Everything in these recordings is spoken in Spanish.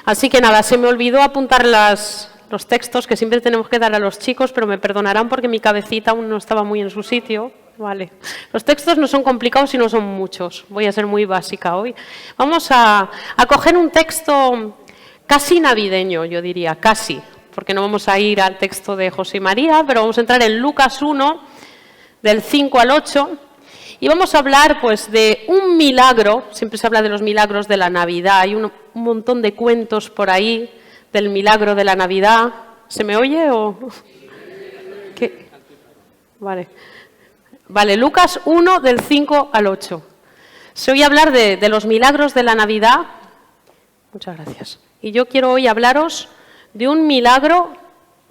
Así que nada, se me olvidó apuntar los textos que siempre tenemos que dar a los chicos, pero me perdonarán porque mi cabecita aún no estaba muy en su sitio. Vale. Los textos no son complicados y no son muchos. Voy a ser muy básica hoy. Vamos a coger un texto casi navideño, yo diría, casi, porque no vamos a ir al texto de José y María, pero vamos a entrar en Lucas 1, del 5 al 8, y vamos a hablar pues de un milagro. Siempre se habla de los milagros de la Navidad, hay un montón de cuentos por ahí del milagro de la Navidad. ¿Se me oye o...? ¿Qué? Vale, Lucas 1, del 5 al 8. Se oye hablar de los milagros de la Navidad. Muchas gracias. Y yo quiero hoy hablaros de un milagro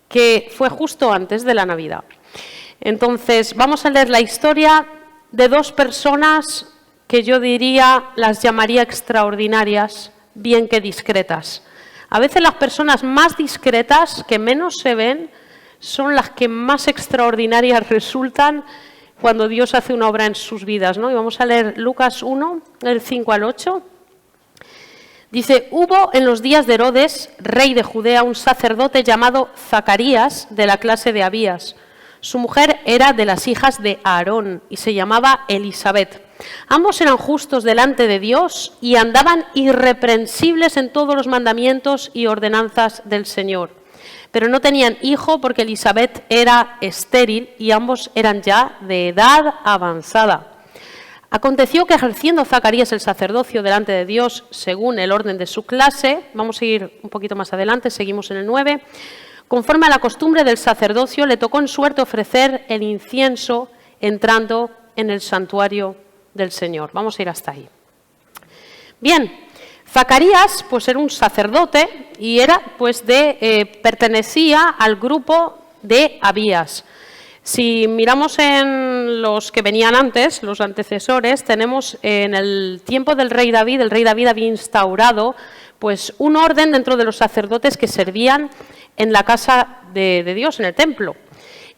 que fue justo antes de la Navidad. Entonces, vamos a leer la historia de dos personas que yo diría, las llamaría extraordinarias, bien que discretas. A veces las personas más discretas, que menos se ven, son las que más extraordinarias resultan cuando Dios hace una obra en sus vidas, ¿no? Y vamos a leer Lucas 1, del 5 al 8. Dice, hubo en los días de Herodes, rey de Judea, un sacerdote llamado Zacarías, de la clase de Abías. Su mujer era de las hijas de Aarón y se llamaba Elisabet. Ambos eran justos delante de Dios y andaban irreprensibles en todos los mandamientos y ordenanzas del Señor. Pero no tenían hijo porque Elisabet era estéril y ambos eran ya de edad avanzada. Aconteció que ejerciendo Zacarías el sacerdocio delante de Dios según el orden de su clase, vamos a ir un poquito más adelante, seguimos en el 9, conforme a la costumbre del sacerdocio, le tocó en suerte ofrecer el incienso entrando en el santuario del Señor. Vamos a ir hasta ahí. Bien, Zacarías pues era un sacerdote y era pues pertenecía al grupo de Abías. Si miramos en los que venían antes, los antecesores, tenemos en el tiempo del rey David, el rey David había instaurado pues un orden dentro de los sacerdotes que servían en la casa de Dios, en el templo.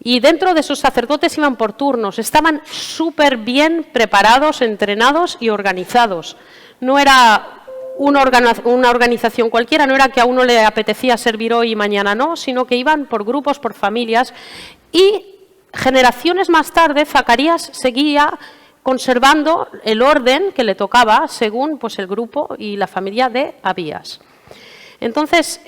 Y dentro de esos sacerdotes iban por turnos, estaban súper bien preparados, entrenados y organizados. No era una organización cualquiera, no era que a uno le apetecía servir hoy y mañana no, sino que iban por grupos, por familias. Y generaciones más tarde, Zacarías seguía conservando el orden que le tocaba según pues, el grupo y la familia de Abías. Entonces,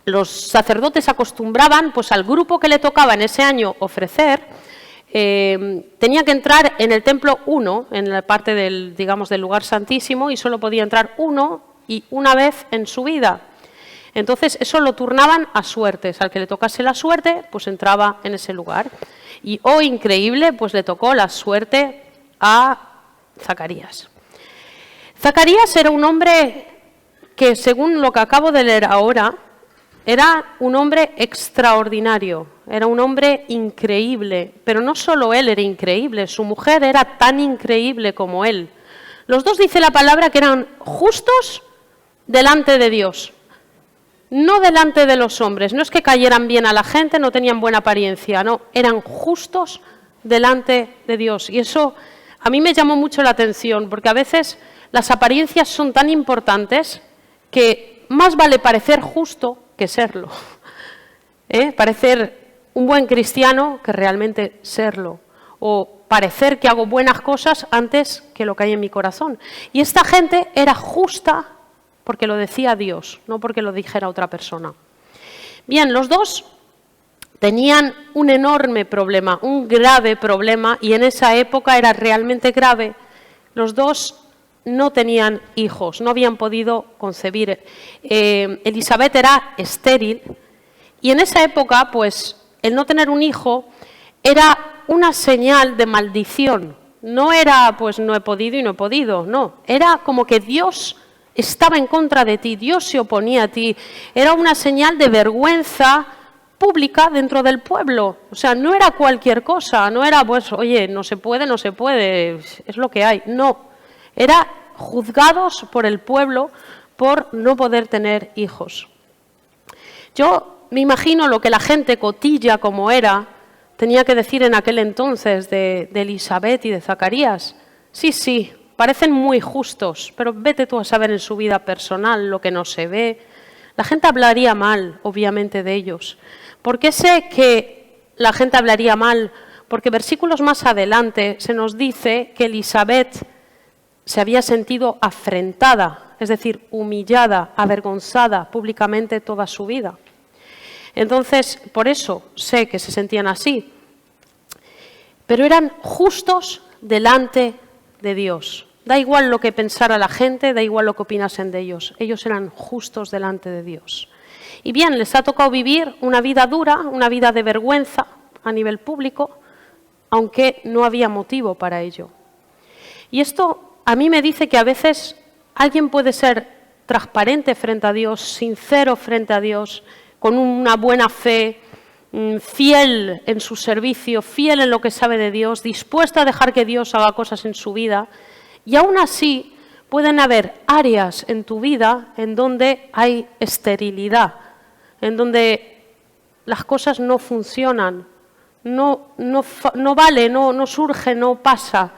los sacerdotes acostumbraban pues, al grupo que le tocaba en ese año ofrecer, tenía que entrar en el templo uno, en la parte del lugar santísimo, y solo podía entrar uno y una vez en su vida. Entonces, eso lo turnaban a suertes. Al que le tocase la suerte, pues entraba en ese lugar. Y, oh, increíble, pues le tocó la suerte a Zacarías. Zacarías era un hombre que, según lo que acabo de leer ahora, era un hombre extraordinario, era un hombre increíble. Pero no solo él era increíble, su mujer era tan increíble como él. Los dos, dice la palabra, que eran justos delante de Dios. No delante de los hombres, no es que cayeran bien a la gente, no tenían buena apariencia, no, eran justos delante de Dios. Y eso a mí me llamó mucho la atención, porque a veces las apariencias son tan importantes que más vale parecer justo que serlo. Parecer un buen cristiano que realmente serlo. O parecer que hago buenas cosas antes que lo que hay en mi corazón. Y esta gente era justa porque lo decía Dios, no porque lo dijera otra persona. Bien, los dos tenían un enorme problema, un grave problema, y en esa época era realmente grave. Los dos no tenían hijos, no habían podido concebir. Elisabet era estéril, y en esa época, pues, el no tener un hijo era una señal de maldición. No era, pues, no he podido y no he podido, no. Era como que Dios estaba en contra de ti, Dios se oponía a ti. Era una señal de vergüenza pública dentro del pueblo. O sea, no era cualquier cosa, no era, pues, oye, no se puede, es lo que hay. No, era juzgados por el pueblo por no poder tener hijos. Yo me imagino lo que la gente cotilla como era, tenía que decir en aquel entonces de Elisabet y de Zacarías. Sí, parecen muy justos, pero vete tú a saber en su vida personal lo que no se ve. La gente hablaría mal, obviamente, de ellos. ¿Por qué sé que la gente hablaría mal? Porque versículos más adelante se nos dice que Elisabet se había sentido afrentada, es decir, humillada, avergonzada públicamente toda su vida. Entonces, por eso sé que se sentían así. Pero eran justos delante de Dios. Da igual lo que pensara la gente, da igual lo que opinasen de ellos. Ellos eran justos delante de Dios. Y bien, les ha tocado vivir una vida dura, una vida de vergüenza a nivel público, aunque no había motivo para ello. Y esto a mí me dice que a veces alguien puede ser transparente frente a Dios, sincero frente a Dios, con una buena fe, fiel en su servicio, fiel en lo que sabe de Dios, dispuesto a dejar que Dios haga cosas en su vida, y aún así pueden haber áreas en tu vida en donde hay esterilidad, en donde las cosas no funcionan, no vale, no surge, no pasa,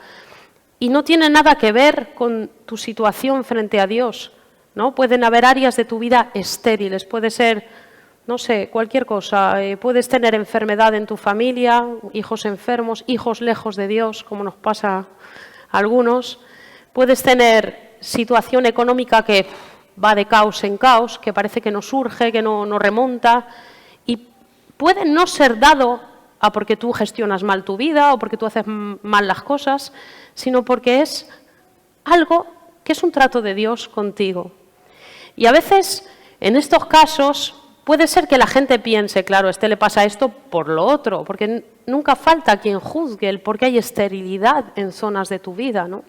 y no tiene nada que ver con tu situación frente a Dios, ¿no? Pueden haber áreas de tu vida estériles, puede ser, no sé, cualquier cosa. Puedes tener enfermedad en tu familia, hijos enfermos, hijos lejos de Dios, como nos pasa a algunos. Puedes tener situación económica que va de caos en caos, que parece que no surge, que no remonta, y puede no ser dado a porque tú gestionas mal tu vida o porque tú haces mal las cosas, sino porque es algo que es un trato de Dios contigo. Y a veces, en estos casos, puede ser que la gente piense, claro, a este le pasa esto por lo otro, porque nunca falta quien juzgue el por qué hay esterilidad en zonas de tu vida, ¿no?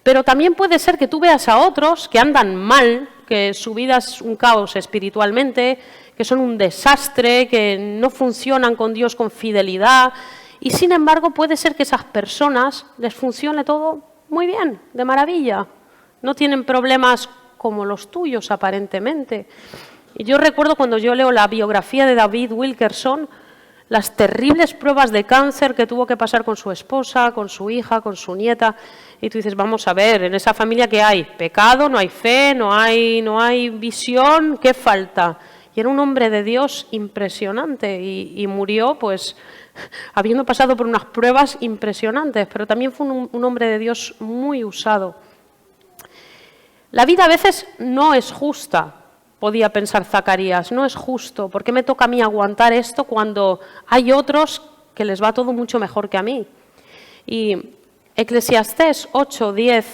Pero también puede ser que tú veas a otros que andan mal, que su vida es un caos espiritualmente, que son un desastre, que no funcionan con Dios con fidelidad, y sin embargo puede ser que esas personas les funcione todo muy bien, de maravilla. No tienen problemas como los tuyos aparentemente. Y yo recuerdo cuando yo leo la biografía de David Wilkerson, las terribles pruebas de cáncer que tuvo que pasar con su esposa, con su hija, con su nieta. Y tú dices, vamos a ver, en esa familia ¿qué hay? Pecado, no hay fe, no hay visión, ¿qué falta? Y era un hombre de Dios impresionante y murió pues habiendo pasado por unas pruebas impresionantes, pero también fue un hombre de Dios muy usado. La vida a veces no es justa. Podía pensar Zacarías, no es justo, ¿por qué me toca a mí aguantar esto cuando hay otros que les va todo mucho mejor que a mí? Y Eclesiastés 8:10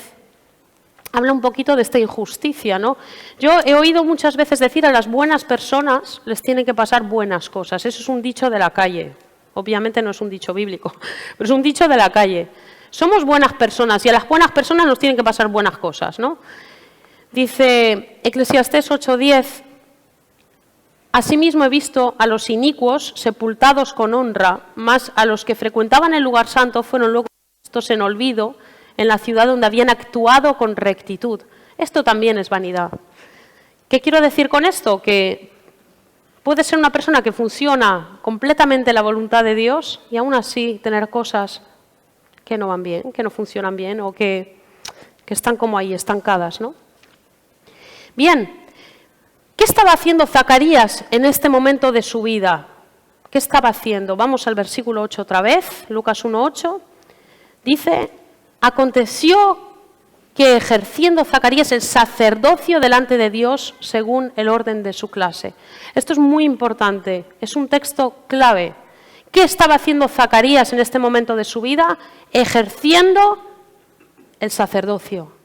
habla un poquito de esta injusticia, ¿no? Yo he oído muchas veces decir a las buenas personas les tienen que pasar buenas cosas, eso es un dicho de la calle, obviamente no es un dicho bíblico, pero es un dicho de la calle. Somos buenas personas y a las buenas personas nos tienen que pasar buenas cosas, ¿no? Dice Eclesiastés 8:10, asimismo he visto a los inicuos sepultados con honra, mas a los que frecuentaban el lugar santo fueron luego puestos en olvido en la ciudad donde habían actuado con rectitud. Esto también es vanidad. ¿Qué quiero decir con esto? Que puede ser una persona que funciona completamente la voluntad de Dios y aún así tener cosas que no van bien, que no funcionan bien o que están como ahí, estancadas, ¿no? Bien, ¿qué estaba haciendo Zacarías en este momento de su vida? ¿Qué estaba haciendo? Vamos al versículo 8 otra vez, Lucas 1:8. Dice, aconteció que ejerciendo Zacarías el sacerdocio delante de Dios según el orden de su clase. Esto es muy importante, es un texto clave. ¿Qué estaba haciendo Zacarías en este momento de su vida? Ejerciendo el sacerdocio.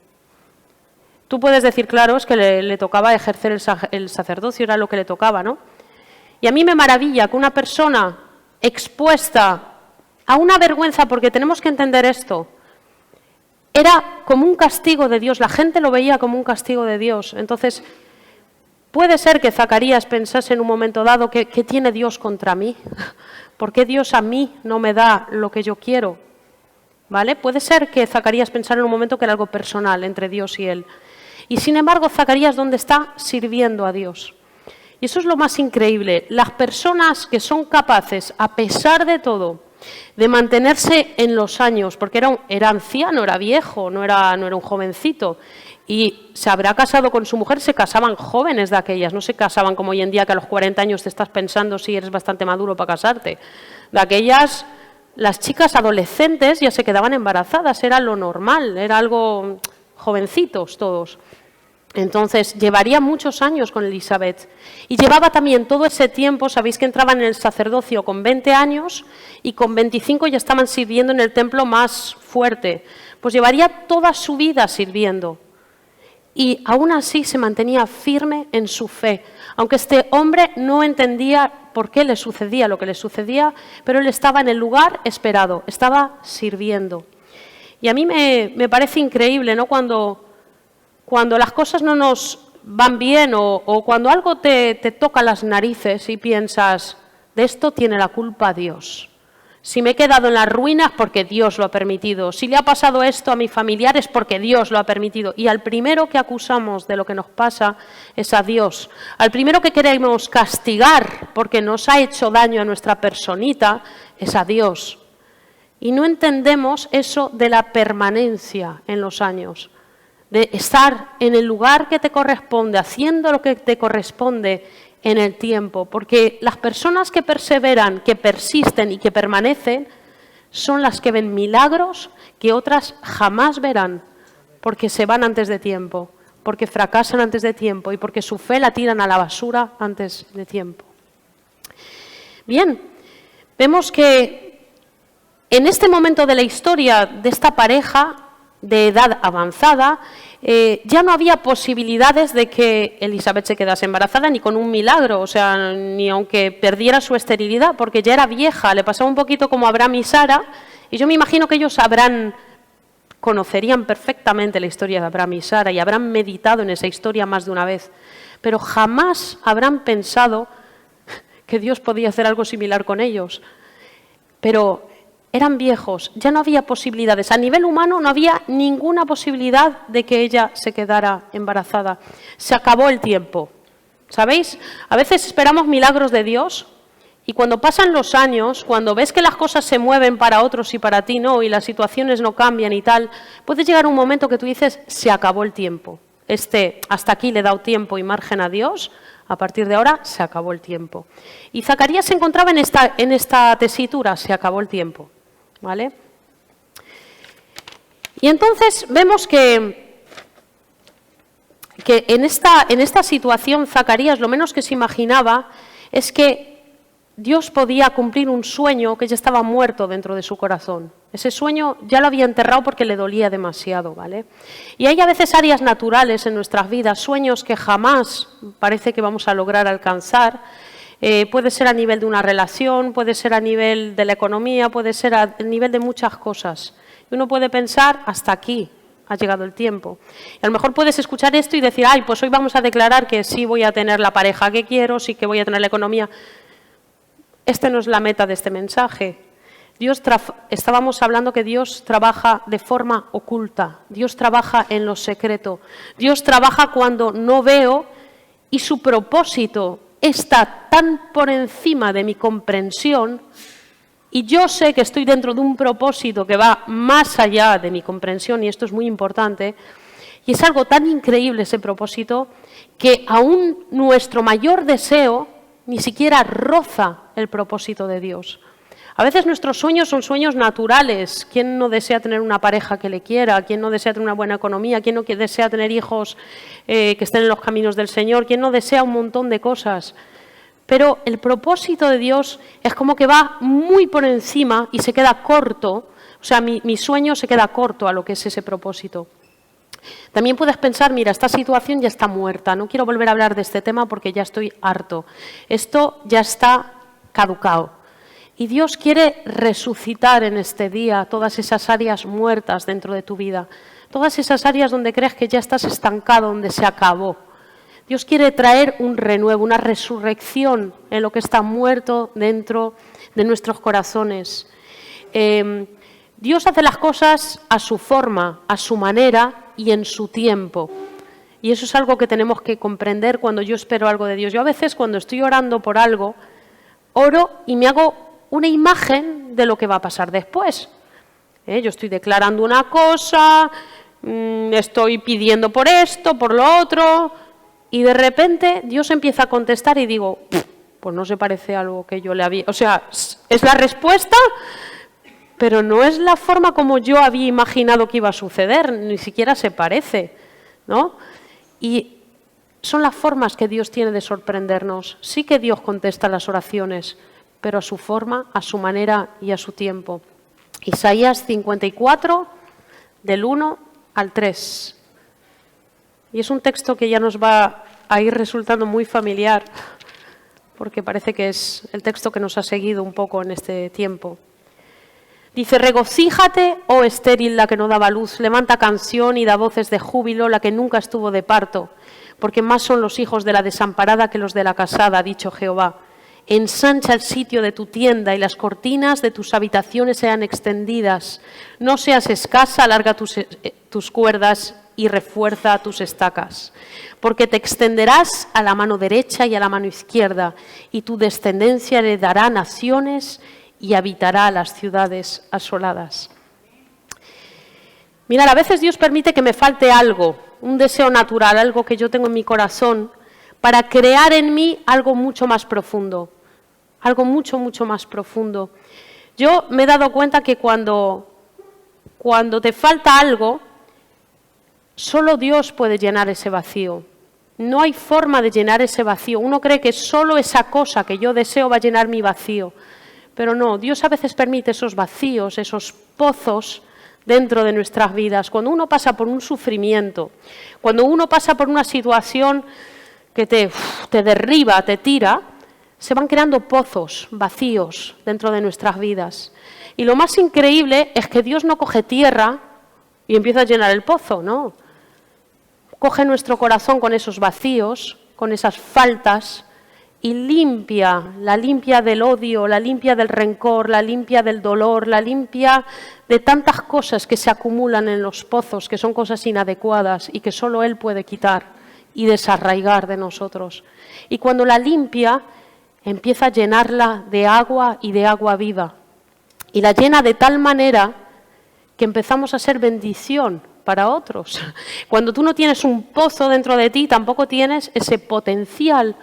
Tú puedes decir, claro, es que le tocaba ejercer el sacerdocio, era lo que le tocaba, ¿no? Y a mí me maravilla que una persona expuesta a una vergüenza, porque tenemos que entender esto, era como un castigo de Dios, la gente lo veía como un castigo de Dios. Entonces, puede ser que Zacarías pensase en un momento dado, ¿qué tiene Dios contra mí? ¿Por qué Dios a mí no me da lo que yo quiero? ¿Vale? Puede ser que Zacarías pensara en un momento que era algo personal entre Dios y él. Y sin embargo, Zacarías, ¿dónde está? Sirviendo a Dios. Y eso es lo más increíble. Las personas que son capaces, a pesar de todo, de mantenerse en los años, porque era anciano, era viejo, no era un jovencito. Y se habrá casado con su mujer, se casaban jóvenes de aquellas, no se casaban como hoy en día que a los 40 años te estás pensando si eres bastante maduro para casarte. De aquellas, las chicas adolescentes ya se quedaban embarazadas, era lo normal, era algo jovencitos todos. Entonces, llevaría muchos años con Elisabet. Y llevaba también todo ese tiempo, sabéis que entraban en el sacerdocio con 20 años y con 25 ya estaban sirviendo en el templo más fuerte. Pues llevaría toda su vida sirviendo. Y aún así se mantenía firme en su fe. Aunque este hombre no entendía por qué le sucedía lo que le sucedía, pero él estaba en el lugar esperado, estaba sirviendo. Y a mí me parece increíble, ¿no? Cuando las cosas no nos van bien o cuando algo te toca las narices y piensas, de esto tiene la culpa Dios. Si me he quedado en las ruinas porque Dios lo ha permitido. Si le ha pasado esto a mis familiares porque Dios lo ha permitido. Y al primero que acusamos de lo que nos pasa es a Dios. Al primero que queremos castigar porque nos ha hecho daño a nuestra personita es a Dios. Y no entendemos eso de la permanencia en los años. De estar en el lugar que te corresponde, haciendo lo que te corresponde en el tiempo, porque las personas que perseveran, que persisten y que permanecen son las que ven milagros que otras jamás verán, porque se van antes de tiempo, porque fracasan antes de tiempo y porque su fe la tiran a la basura antes de tiempo. Bien, vemos que en este momento de la historia de esta pareja de edad avanzada, ya no había posibilidades de que Elisabet se quedase embarazada ni con un milagro, o sea, ni aunque perdiera su esterilidad, porque ya era vieja, le pasaba un poquito como a Abraham y Sara, y yo me imagino que ellos conocerían perfectamente la historia de Abraham y Sara y habrán meditado en esa historia más de una vez, pero jamás habrán pensado que Dios podía hacer algo similar con ellos. Pero eran viejos, ya no había posibilidades. A nivel humano no había ninguna posibilidad de que ella se quedara embarazada. Se acabó el tiempo. ¿Sabéis? A veces esperamos milagros de Dios y cuando pasan los años, cuando ves que las cosas se mueven para otros y para ti no, y las situaciones no cambian y tal, puede llegar un momento que tú dices, se acabó el tiempo. Hasta aquí le he dado tiempo y margen a Dios, a partir de ahora se acabó el tiempo. Y Zacarías se encontraba en esta tesitura, se acabó el tiempo. ¿Vale? Y entonces vemos que en esta situación Zacarías lo menos que se imaginaba es que Dios podía cumplir un sueño que ya estaba muerto dentro de su corazón. Ese sueño ya lo había enterrado porque le dolía demasiado, ¿vale? Y hay a veces áreas naturales en nuestras vidas, sueños que jamás parece que vamos a lograr alcanzar. Puede ser a nivel de una relación, puede ser a nivel de la economía, puede ser a nivel de muchas cosas. Y uno puede pensar, hasta aquí ha llegado el tiempo. Y a lo mejor puedes escuchar esto y decir, ay, pues hoy vamos a declarar que sí voy a tener la pareja que quiero, sí que voy a tener la economía. No es la meta de este mensaje. Estábamos hablando que Dios trabaja de forma oculta, Dios trabaja en lo secreto, Dios trabaja cuando no veo y su propósito está tan por encima de mi comprensión y yo sé que estoy dentro de un propósito que va más allá de mi comprensión y esto es muy importante y es algo tan increíble ese propósito que aún nuestro mayor deseo ni siquiera roza el propósito de Dios. A veces nuestros sueños son sueños naturales. ¿Quién no desea tener una pareja que le quiera? ¿Quién no desea tener una buena economía? ¿Quién no desea tener hijos que estén en los caminos del Señor? ¿Quién no desea un montón de cosas? Pero el propósito de Dios es como que va muy por encima y se queda corto. O sea, mi sueño se queda corto a lo que es ese propósito. También puedes pensar, mira, esta situación ya está muerta. No quiero volver a hablar de este tema porque ya estoy harto. Esto ya está caducado. Y Dios quiere resucitar en este día todas esas áreas muertas dentro de tu vida, todas esas áreas donde crees que ya estás estancado, donde se acabó. Dios quiere traer un renuevo, una resurrección en lo que está muerto dentro de nuestros corazones. Dios hace las cosas a su forma, a su manera y en su tiempo. Y eso es algo que tenemos que comprender cuando yo espero algo de Dios. Yo a veces cuando estoy orando por algo, oro y me hago una imagen de lo que va a pasar después. Yo estoy declarando una cosa, estoy pidiendo por esto, por lo otro, y de repente Dios empieza a contestar y digo, pues no se parece a algo que yo le había... O sea, es la respuesta, pero no es la forma como yo había imaginado que iba a suceder, ni siquiera se parece, ¿no? Y son las formas que Dios tiene de sorprendernos. Sí que Dios contesta las oraciones, pero a su forma, a su manera y a su tiempo. Isaías 54, del 1 al 3. Y es un texto que ya nos va a ir resultando muy familiar, porque parece que es el texto que nos ha seguido un poco en este tiempo. Dice, regocíjate, oh estéril, la que no daba luz, levanta canción y da voces de júbilo, la que nunca estuvo de parto, porque más son los hijos de la desamparada que los de la casada, ha dicho Jehová. Ensancha el sitio de tu tienda y las cortinas de tus habitaciones sean extendidas. No seas escasa, alarga tus cuerdas y refuerza tus estacas. Porque te extenderás a la mano derecha y a la mano izquierda, y tu descendencia heredará naciones y habitará las ciudades asoladas. Mirad, a veces Dios permite que me falte algo, un deseo natural, algo que yo tengo en mi corazón, para crear en mí algo mucho más profundo, algo mucho, mucho más profundo. Yo me he dado cuenta que cuando te falta algo, solo Dios puede llenar ese vacío. No hay forma de llenar ese vacío. Uno cree que solo esa cosa que yo deseo va a llenar mi vacío. Pero no, Dios a veces permite esos vacíos, esos pozos dentro de nuestras vidas. Cuando uno pasa por un sufrimiento, cuando uno pasa por una situación que te derriba, te tira, se van creando pozos, vacíos dentro de nuestras vidas. Y lo más increíble es que Dios no coge tierra y empieza a llenar el pozo, no. Coge nuestro corazón con esos vacíos, con esas faltas, y la limpia del odio, la limpia del rencor, la limpia del dolor, la limpia de tantas cosas que se acumulan en los pozos, que son cosas inadecuadas y que solo Él puede quitar y desarraigar de nosotros. Y cuando la limpia, empieza a llenarla de agua y de agua viva. Y la llena de tal manera que empezamos a ser bendición para otros. Cuando tú no tienes un pozo dentro de ti, tampoco tienes ese potencial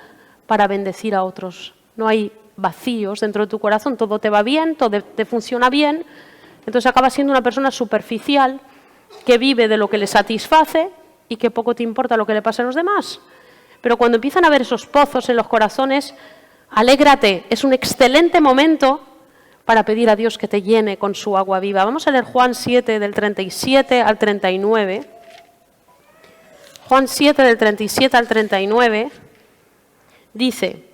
para bendecir a otros. No hay vacíos dentro de tu corazón, todo te va bien, todo te funciona bien, entonces acabas siendo una persona superficial que vive de lo que le satisface y que poco te importa lo que le pasa a los demás. Pero cuando empiezan a haber esos pozos en los corazones, alégrate, es un excelente momento para pedir a Dios que te llene con su agua viva. Vamos a leer Juan 7, del 37 al 39. Juan 7, del 37 al 39. Dice,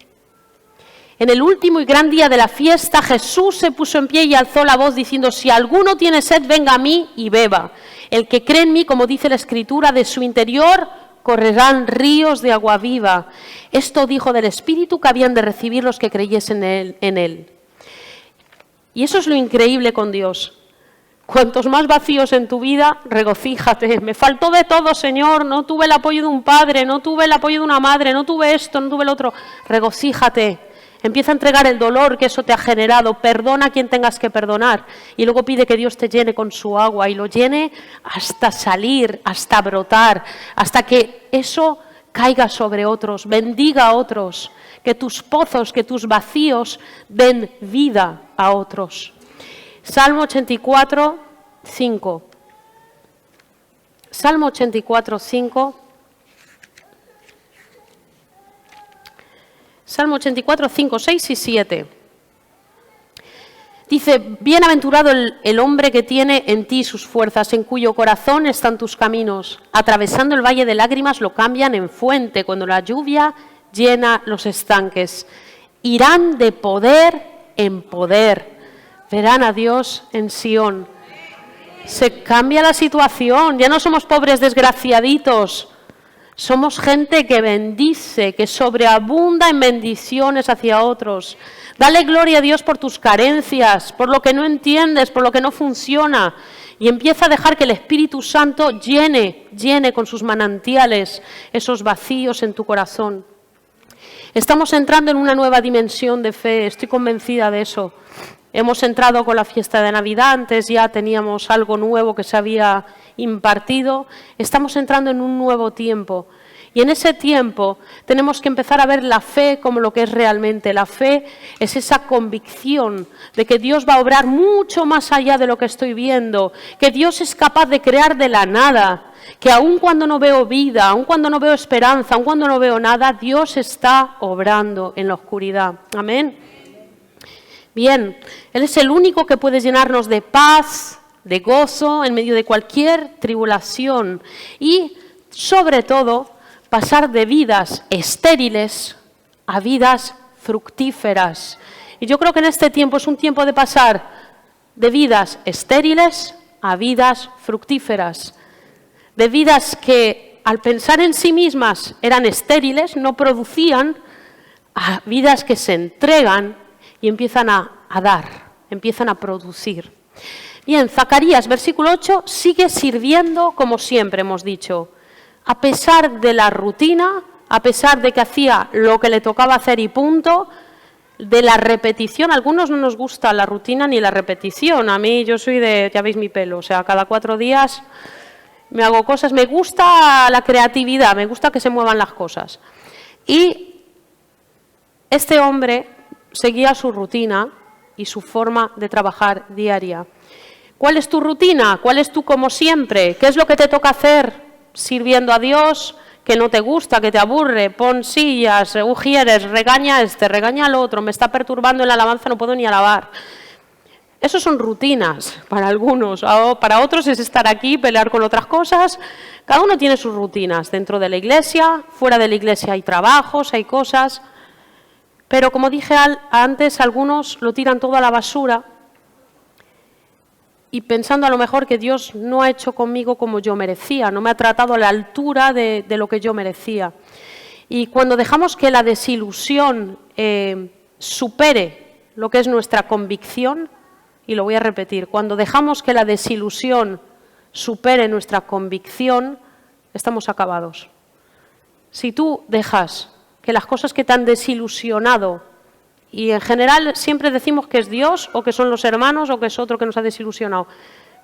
en el último y gran día de la fiesta, Jesús se puso en pie y alzó la voz diciendo, si alguno tiene sed, venga a mí y beba. El que cree en mí, como dice la Escritura, de su interior correrán ríos de agua viva. Esto dijo del Espíritu que habían de recibir los que creyesen en él. Y eso es lo increíble con Dios. Cuantos más vacíos en tu vida, regocíjate. Me faltó de todo, Señor. No tuve el apoyo de un padre, no tuve el apoyo de una madre, no tuve esto, no tuve el otro. Regocíjate. Empieza a entregar el dolor que eso te ha generado. Perdona a quien tengas que perdonar. Y luego pide que Dios te llene con su agua y lo llene hasta salir, hasta brotar, hasta que eso caiga sobre otros, bendiga a otros. Que tus pozos, que tus vacíos den vida a otros. Salmo 84, 5. Salmo 84, 5. Salmo 84, 5, 6 y 7. Dice, bienaventurado el hombre que tiene en ti sus fuerzas, en cuyo corazón están tus caminos. Atravesando el valle de lágrimas lo cambian en fuente, cuando la lluvia llena los estanques. Irán de poder en poder. Verán a Dios en Sión. Se cambia la situación. Ya no somos pobres desgraciaditos. Somos gente que bendice, que sobreabunda en bendiciones hacia otros. Dale gloria a Dios por tus carencias, por lo que no entiendes, por lo que no funciona. Y empieza a dejar que el Espíritu Santo llene con sus manantiales esos vacíos en tu corazón. Estamos entrando en una nueva dimensión de fe, estoy convencida de eso. Hemos entrado con la fiesta de Navidad, antes ya teníamos algo nuevo que se había impartido. Estamos entrando en un nuevo tiempo. Y en ese tiempo tenemos que empezar a ver la fe como lo que es realmente. La fe es esa convicción de que Dios va a obrar mucho más allá de lo que estoy viendo, que Dios es capaz de crear de la nada, que aun cuando no veo vida, aun cuando no veo esperanza, aun cuando no veo nada, Dios está obrando en la oscuridad. Amén. Bien, Él es el único que puede llenarnos de paz, de gozo en medio de cualquier tribulación y, sobre todo, pasar de vidas estériles a vidas fructíferas. Y yo creo que en este tiempo es un tiempo de pasar de vidas estériles a vidas fructíferas, de vidas que al pensar en sí mismas eran estériles, no producían, a vidas que se entregan y empiezan a dar, empiezan a producir. Bien, Zacarías, versículo 8, sigue sirviendo como siempre hemos dicho. A pesar de la rutina, a pesar de que hacía lo que le tocaba hacer y punto, de la repetición. A algunos no nos gusta la rutina ni la repetición. A mí, yo soy de, ya veis mi pelo, o sea, cada 4 días me hago cosas. Me gusta la creatividad, me gusta que se muevan las cosas. Y este hombre seguía su rutina y su forma de trabajar diaria. ¿Cuál es tu rutina? ¿Cuál es tu como siempre? ¿Qué es lo que te toca hacer sirviendo a Dios? Que no te gusta, que te aburre, pon sillas, ujieres, regaña a este, regaña al otro, me está perturbando en la alabanza, no puedo ni alabar. Eso son rutinas para algunos, para otros es estar aquí, pelear con otras cosas. Cada uno tiene sus rutinas, dentro de la iglesia, fuera de la iglesia hay trabajos, hay cosas. Pero como dije antes, algunos lo tiran todo a la basura y pensando a lo mejor que Dios no ha hecho conmigo como yo merecía, no me ha tratado a la altura de lo que yo merecía. Y cuando dejamos que la desilusión supere lo que es nuestra convicción, y lo voy a repetir, cuando dejamos que la desilusión supere nuestra convicción, estamos acabados. Si tú dejas que las cosas que te han desilusionado, y en general siempre decimos que es Dios o que son los hermanos o que es otro que nos ha desilusionado,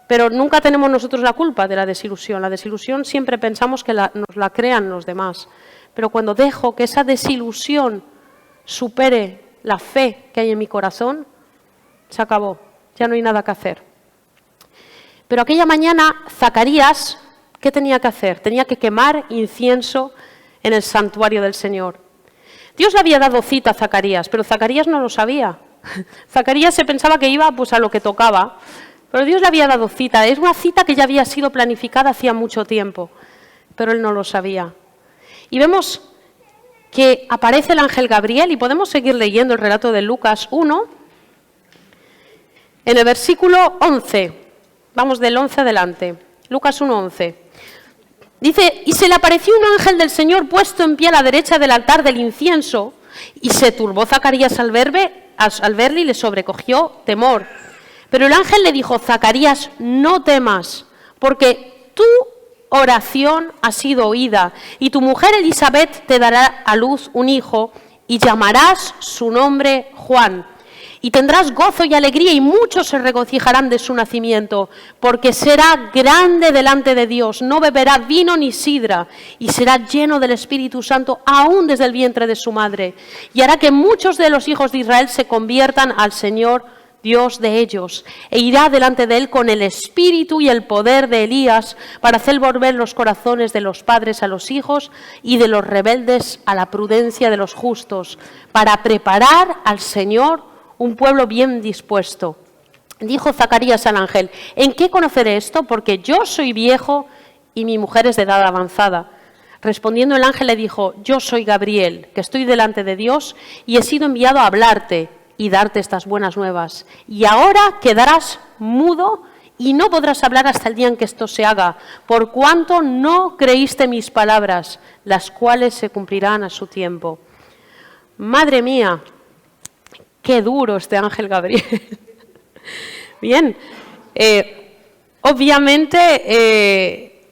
pero nunca tenemos nosotros la culpa de la desilusión. La desilusión siempre pensamos que nos la crean los demás, pero cuando dejo que esa desilusión supere la fe que hay en mi corazón, se acabó, ya no hay nada que hacer. Pero aquella mañana Zacarías, ¿qué tenía que hacer? Tenía que quemar incienso en el santuario del Señor. Dios le había dado cita a Zacarías, pero Zacarías no lo sabía. Zacarías se pensaba que iba pues, a lo que tocaba, pero Dios le había dado cita. Es una cita que ya había sido planificada hacía mucho tiempo, pero él no lo sabía. Y vemos que aparece el ángel Gabriel, y podemos seguir leyendo el relato de Lucas 1, en el versículo 11. Vamos del 11 adelante. Lucas 1, 11. Dice, y se le apareció un ángel del Señor puesto en pie a la derecha del altar del incienso, y se turbó Zacarías al verle y le sobrecogió temor. Pero el ángel le dijo, Zacarías, no temas, porque tu oración ha sido oída, y tu mujer Elizabeth te dará a luz un hijo, y llamarás su nombre Juan. Y tendrás gozo y alegría, y muchos se regocijarán de su nacimiento, porque será grande delante de Dios, no beberá vino ni sidra, y será lleno del Espíritu Santo aún desde el vientre de su madre. Y hará que muchos de los hijos de Israel se conviertan al Señor Dios de ellos, e irá delante de él con el espíritu y el poder de Elías, para hacer volver los corazones de los padres a los hijos y de los rebeldes a la prudencia de los justos, para preparar al Señor un pueblo bien dispuesto. Dijo Zacarías al ángel, ¿en qué conoceré esto? Porque yo soy viejo y mi mujer es de edad avanzada. Respondiendo el ángel le dijo, yo soy Gabriel, que estoy delante de Dios y he sido enviado a hablarte y darte estas buenas nuevas. Y ahora quedarás mudo y no podrás hablar hasta el día en que esto se haga, por cuanto no creíste mis palabras, las cuales se cumplirán a su tiempo. Madre mía, qué duro este ángel Gabriel. Bien, obviamente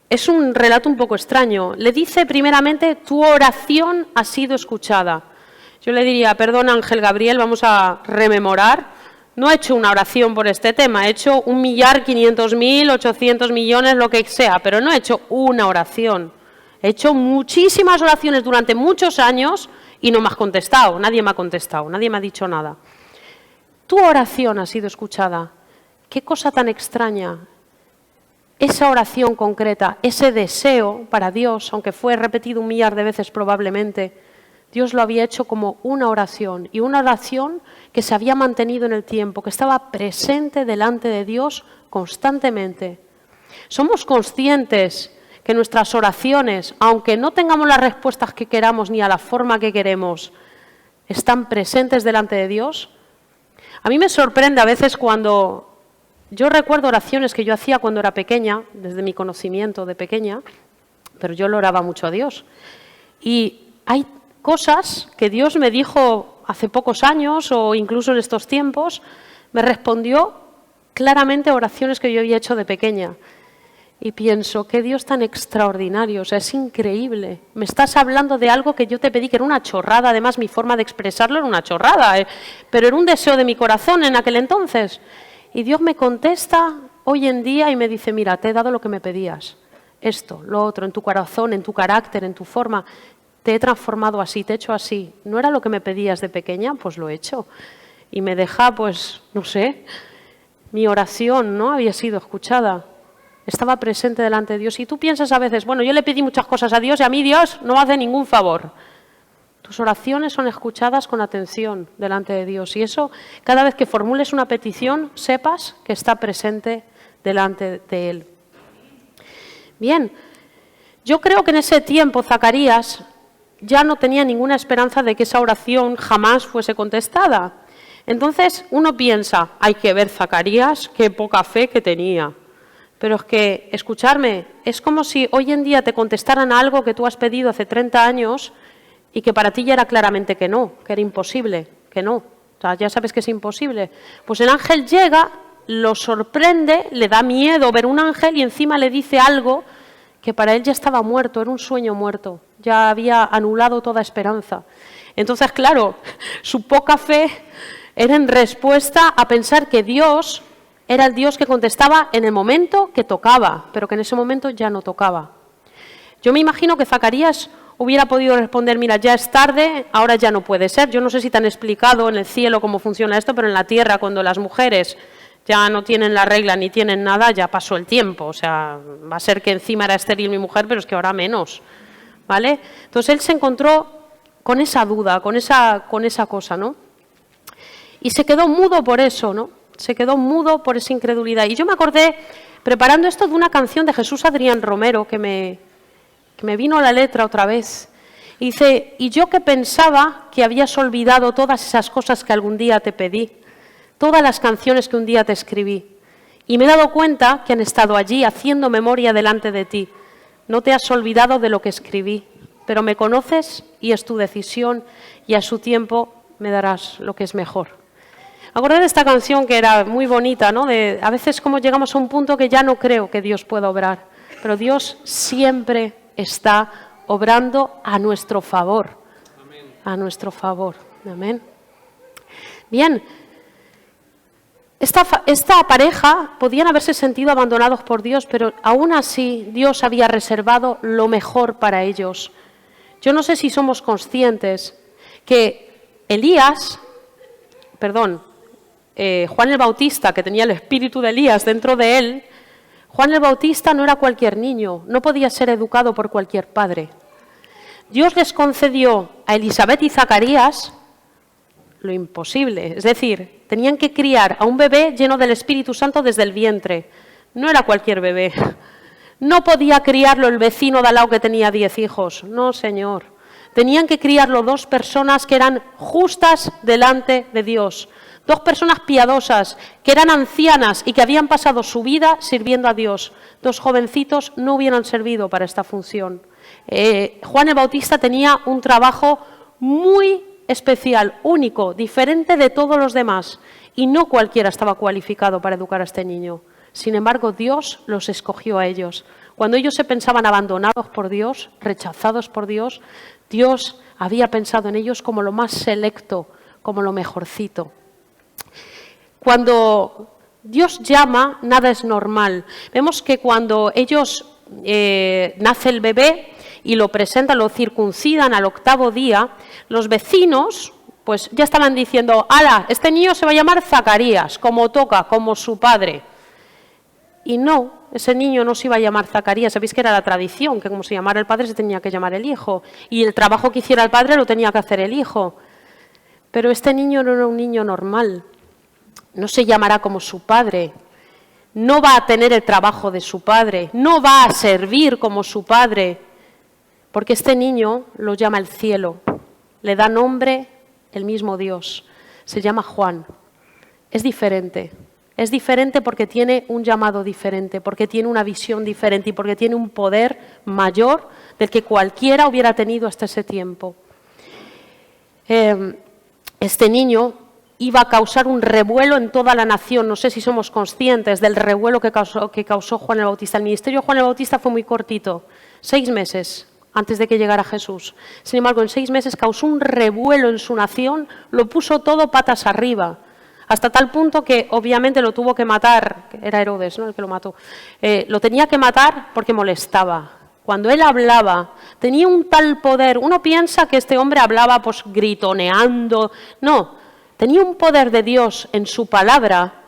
es un relato un poco extraño. Le dice primeramente, tu oración ha sido escuchada. yo le diría, perdón Ángel Gabriel, vamos a rememorar. No he hecho una oración por este tema, he hecho 1.500.000, 800 millones, lo que sea, pero no he hecho una oración. He hecho muchísimas oraciones durante muchos años y no me has contestado, nadie me ha contestado, nadie me ha dicho nada. Tu oración ha sido escuchada. Qué cosa tan extraña. Esa oración concreta, ese deseo para Dios, aunque fue repetido 1 millar de veces probablemente, Dios lo había hecho como una oración, y una oración que se había mantenido en el tiempo, que estaba presente delante de Dios constantemente. Somos conscientes que nuestras oraciones, aunque no tengamos las respuestas que queramos ni a la forma que queremos, están presentes delante de Dios. A mí me sorprende a veces cuando yo recuerdo oraciones que yo hacía cuando era pequeña, desde mi conocimiento de pequeña, pero yo lo oraba mucho a Dios. Y hay cosas que Dios me dijo hace pocos años o incluso en estos tiempos, me respondió claramente a oraciones que yo había hecho de pequeña. Y pienso, qué Dios tan extraordinario, o sea, es increíble. Me estás hablando de algo que yo te pedí, que era una chorrada, además mi forma de expresarlo era una chorrada, pero era un deseo de mi corazón en aquel entonces. Y Dios me contesta hoy en día y me dice, mira, te he dado lo que me pedías, esto, lo otro, en tu corazón, en tu carácter, en tu forma, te he transformado así, te he hecho así. ¿No era lo que me pedías de pequeña? Pues lo he hecho. Y me deja, pues, no sé, mi oración no había sido escuchada. Estaba presente delante de Dios. Y tú piensas a veces, bueno, yo le pedí muchas cosas a Dios y a mí Dios no hace ningún favor. Tus oraciones son escuchadas con atención delante de Dios. Y eso, cada vez que formules una petición, sepas que está presente delante de Él. Bien, yo creo que en ese tiempo Zacarías ya no tenía ninguna esperanza de que esa oración jamás fuese contestada. Entonces uno piensa, hay que ver Zacarías, qué poca fe que tenía. Pero es que, escucharme, es como si hoy en día te contestaran a algo que tú has pedido hace 30 años y que para ti ya era claramente que no, que era imposible, que no. O sea, ya sabes que es imposible. Pues el ángel llega, lo sorprende, le da miedo ver un ángel y encima le dice algo que para él ya estaba muerto, era un sueño muerto, ya había anulado toda esperanza. Entonces, claro, su poca fe era en respuesta a pensar que Dios era el Dios que contestaba en el momento que tocaba, pero que en ese momento ya no tocaba. Yo me imagino que Zacarías hubiera podido responder, mira, ya es tarde, ahora ya no puede ser. Yo no sé si te han explicado en el cielo cómo funciona esto, pero en la tierra, cuando las mujeres ya no tienen la regla ni tienen nada, ya pasó el tiempo. O sea, va a ser que encima era estéril mi mujer, pero es que ahora menos, ¿vale? Entonces él se encontró con esa duda, con esa cosa, ¿no? Y se quedó mudo por eso, ¿no? Se quedó mudo por esa incredulidad. Y yo me acordé, preparando esto, de una canción de Jesús Adrián Romero, que me vino la letra otra vez. Y dice, y yo que pensaba que habías olvidado todas esas cosas que algún día te pedí, todas las canciones que un día te escribí. Y me he dado cuenta que han estado allí haciendo memoria delante de ti. No te has olvidado de lo que escribí, pero me conoces y es tu decisión y a su tiempo me darás lo que es mejor. Acordé de esta canción que era muy bonita, ¿no? A veces como llegamos a un punto que ya no creo que Dios pueda obrar, pero Dios siempre está obrando a nuestro favor. Amén. A nuestro favor. Amén. Bien, esta pareja podían haberse sentido abandonados por Dios, pero aún así Dios había reservado lo mejor para ellos. Yo no sé si somos conscientes que Juan el Bautista, que tenía el espíritu de Elías dentro de él, Juan el Bautista no era cualquier niño, no podía ser educado por cualquier padre. Dios les concedió a Elisabet y Zacarías lo imposible, es decir, tenían que criar a un bebé lleno del Espíritu Santo desde el vientre. No era cualquier bebé. No podía criarlo el vecino de al lado que tenía 10 hijos. No, Señor. Tenían que criarlo 2 personas que eran justas delante de Dios. 2 personas piadosas, que eran ancianas y que habían pasado su vida sirviendo a Dios. 2 jovencitos no hubieran servido para esta función. Juan el Bautista tenía un trabajo muy especial, único, diferente de todos los demás. Y no cualquiera estaba cualificado para educar a este niño. Sin embargo, Dios los escogió a ellos. Cuando ellos se pensaban abandonados por Dios, rechazados por Dios, Dios había pensado en ellos como lo más selecto, como lo mejorcito. Cuando Dios llama, nada es normal. Vemos que cuando ellos nace el bebé y lo presentan, lo circuncidan al 8º día, los vecinos pues ya estaban diciendo, ¡hala! Este niño se va a llamar Zacarías, como toca, como su padre. Y no, ese niño no se iba a llamar Zacarías. Sabéis que era la tradición, que como se llamara el padre se tenía que llamar el hijo. Y el trabajo que hiciera el padre lo tenía que hacer el hijo. Pero este niño no era un niño normal. No se llamará como su padre. No va a tener el trabajo de su padre. No va a servir como su padre. Porque este niño lo llama el cielo. Le da nombre el mismo Dios. Se llama Juan. Es diferente. Es diferente porque tiene un llamado diferente, porque tiene una visión diferente y porque tiene un poder mayor del que cualquiera hubiera tenido hasta ese tiempo. Este niño iba a causar un revuelo en toda la nación. No sé si somos conscientes del revuelo que causó Juan el Bautista. El ministerio de Juan el Bautista fue muy cortito, 6 meses antes de que llegara Jesús. Sin embargo, en 6 meses causó un revuelo en su nación, lo puso todo patas arriba. Hasta tal punto que obviamente lo tuvo que matar, era Herodes, ¿no?, el que lo mató. Lo tenía que matar porque molestaba. Cuando él hablaba, tenía un tal poder. Uno piensa que este hombre hablaba pues gritoneando. No, tenía un poder de Dios en su palabra,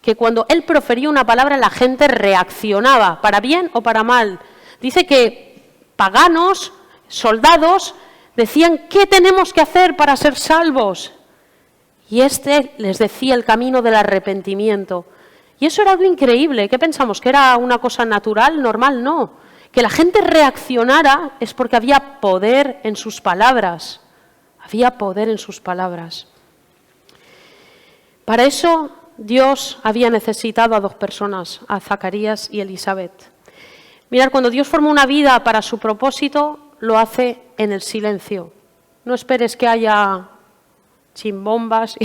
que cuando él profería una palabra la gente reaccionaba, para bien o para mal. Dice que paganos, soldados, decían, ¿qué tenemos que hacer para ser salvos? Y este les decía el camino del arrepentimiento. Y eso era algo increíble. ¿Qué pensamos? ¿Que era una cosa natural, normal? No. Que la gente reaccionara es porque había poder en sus palabras. Había poder en sus palabras. Para eso Dios había necesitado a 2 personas, a Zacarías y Elisabet. Mirad, cuando Dios forma una vida para su propósito, lo hace en el silencio. No esperes que haya chimbombas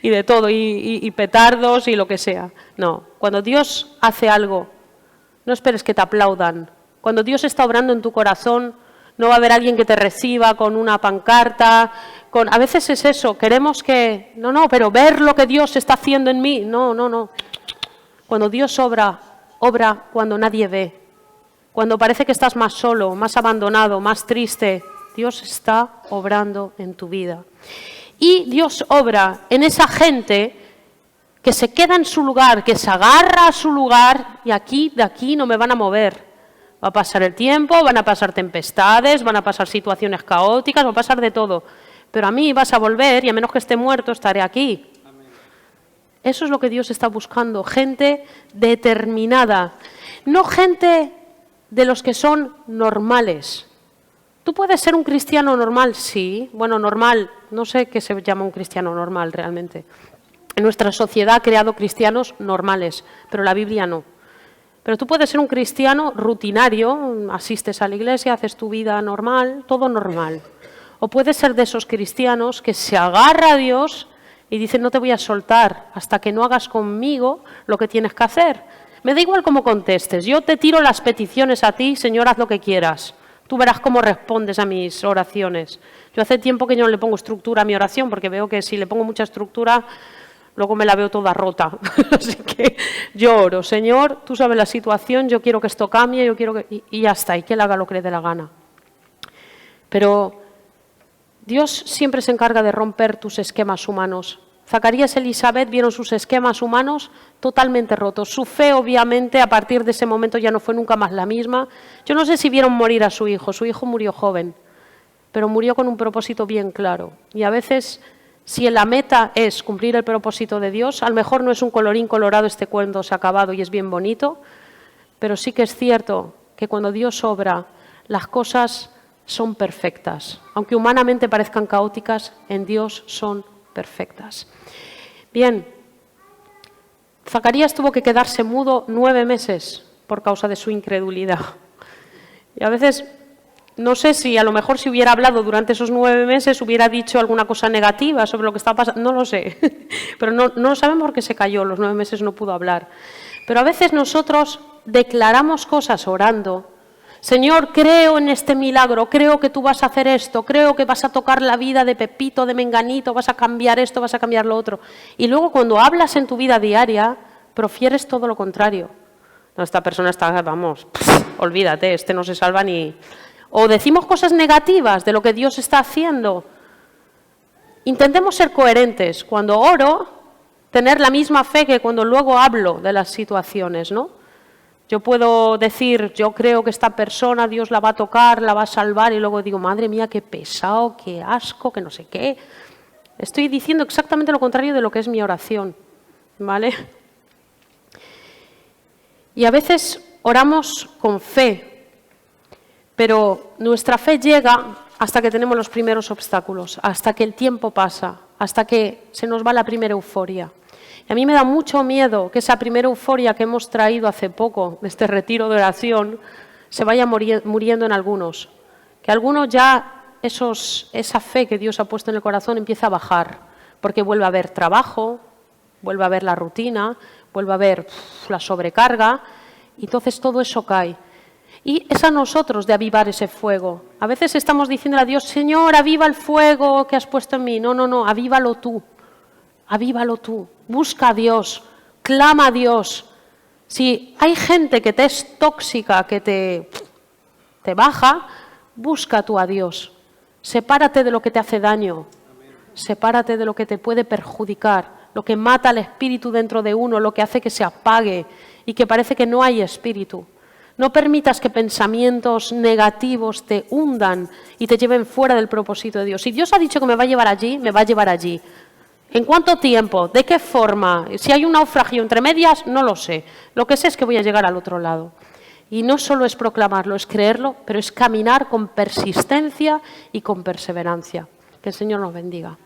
y de todo, y petardos y lo que sea. No, cuando Dios hace algo, no esperes que te aplaudan. Cuando Dios está obrando en tu corazón, no va a haber alguien que te reciba con una pancarta. A veces es eso, queremos que... No, pero ver lo que Dios está haciendo en mí. No. Cuando Dios obra cuando nadie ve. Cuando parece que estás más solo, más abandonado, más triste, Dios está obrando en tu vida. Y Dios obra en esa gente que se queda en su lugar, que se agarra a su lugar y de aquí no me van a mover. Va a pasar el tiempo, van a pasar tempestades, van a pasar situaciones caóticas, va a pasar de todo. Pero a mí vas a volver y a menos que esté muerto estaré aquí. Amén. Eso es lo que Dios está buscando, gente determinada, no gente de los que son normales. ¿Tú puedes ser un cristiano normal? Sí. Bueno, normal, no sé qué se llama un cristiano normal realmente. En nuestra sociedad ha creado cristianos normales, pero la Biblia no. Pero tú puedes ser un cristiano rutinario, asistes a la iglesia, haces tu vida normal, todo normal. O puedes ser de esos cristianos que se agarra a Dios y dicen, no te voy a soltar hasta que no hagas conmigo lo que tienes que hacer. Me da igual cómo contestes, yo te tiro las peticiones a ti, Señor, haz lo que quieras. Tú verás cómo respondes a mis oraciones. Yo hace tiempo que yo no le pongo estructura a mi oración, porque veo que si le pongo mucha estructura, luego me la veo toda rota. Así que yo oro, Señor, tú sabes la situación, yo quiero que esto cambie, yo quiero que... Y ya está, y que él haga lo que le dé la gana. Pero Dios siempre se encarga de romper tus esquemas humanos. Zacarías y Elisabet vieron sus esquemas humanos totalmente rotos. Su fe, obviamente, a partir de ese momento ya no fue nunca más la misma. Yo no sé si vieron morir a su hijo murió joven, pero murió con un propósito bien claro. Y a veces, si la meta es cumplir el propósito de Dios, a lo mejor no es un colorín colorado, este cuento se ha acabado y es bien bonito, pero sí que es cierto que cuando Dios obra, las cosas son perfectas. Aunque humanamente parezcan caóticas, en Dios son perfectas. Bien, Zacarías tuvo que quedarse mudo 9 meses por causa de su incredulidad. Y a veces, no sé si a lo mejor si hubiera hablado durante esos 9 meses hubiera dicho alguna cosa negativa sobre lo que estaba pasando, no lo sé. Pero no lo sabemos porque se cayó, los 9 meses no pudo hablar. Pero a veces nosotros declaramos cosas orando Señor, creo en este milagro, creo que tú vas a hacer esto, creo que vas a tocar la vida de Pepito, de Menganito, vas a cambiar esto, vas a cambiar lo otro. Y luego cuando hablas en tu vida diaria, profieres todo lo contrario. No, esta persona está, vamos, olvídate, este no se salva ni... O decimos cosas negativas de lo que Dios está haciendo. Intentemos ser coherentes. Cuando oro, tener la misma fe que cuando luego hablo de las situaciones, ¿no? Yo puedo decir, yo creo que esta persona Dios la va a tocar, la va a salvar, y luego digo, madre mía, qué pesado, qué asco, que no sé qué. Estoy diciendo exactamente lo contrario de lo que es mi oración, ¿vale? Y a veces oramos con fe, pero nuestra fe llega hasta que tenemos los primeros obstáculos, hasta que el tiempo pasa, hasta que se nos va la primera euforia. Y a mí me da mucho miedo que esa primera euforia que hemos traído hace poco, de este retiro de oración, se vaya muriendo en algunos. Que algunos ya, esa fe que Dios ha puesto en el corazón empieza a bajar, porque vuelve a haber trabajo, vuelve a haber la rutina, vuelve a haber la sobrecarga, y entonces todo eso cae. Y es a nosotros de avivar ese fuego. A veces estamos diciendo a Dios, Señor, aviva el fuego que has puesto en mí. No, no, no, avívalo tú. Avívalo tú, busca a Dios, clama a Dios. Si hay gente que te es tóxica, que te baja, busca tú a Dios. Sepárate de lo que te hace daño, sepárate de lo que te puede perjudicar, lo que mata al espíritu dentro de uno, lo que hace que se apague y que parece que no hay espíritu. No permitas que pensamientos negativos te hundan y te lleven fuera del propósito de Dios. Si Dios ha dicho que me va a llevar allí, me va a llevar allí. ¿En cuánto tiempo? ¿De qué forma? Si hay un naufragio entre medias, no lo sé. Lo que sé es que voy a llegar al otro lado. Y no solo es proclamarlo, es creerlo, pero es caminar con persistencia y con perseverancia. Que el Señor nos bendiga.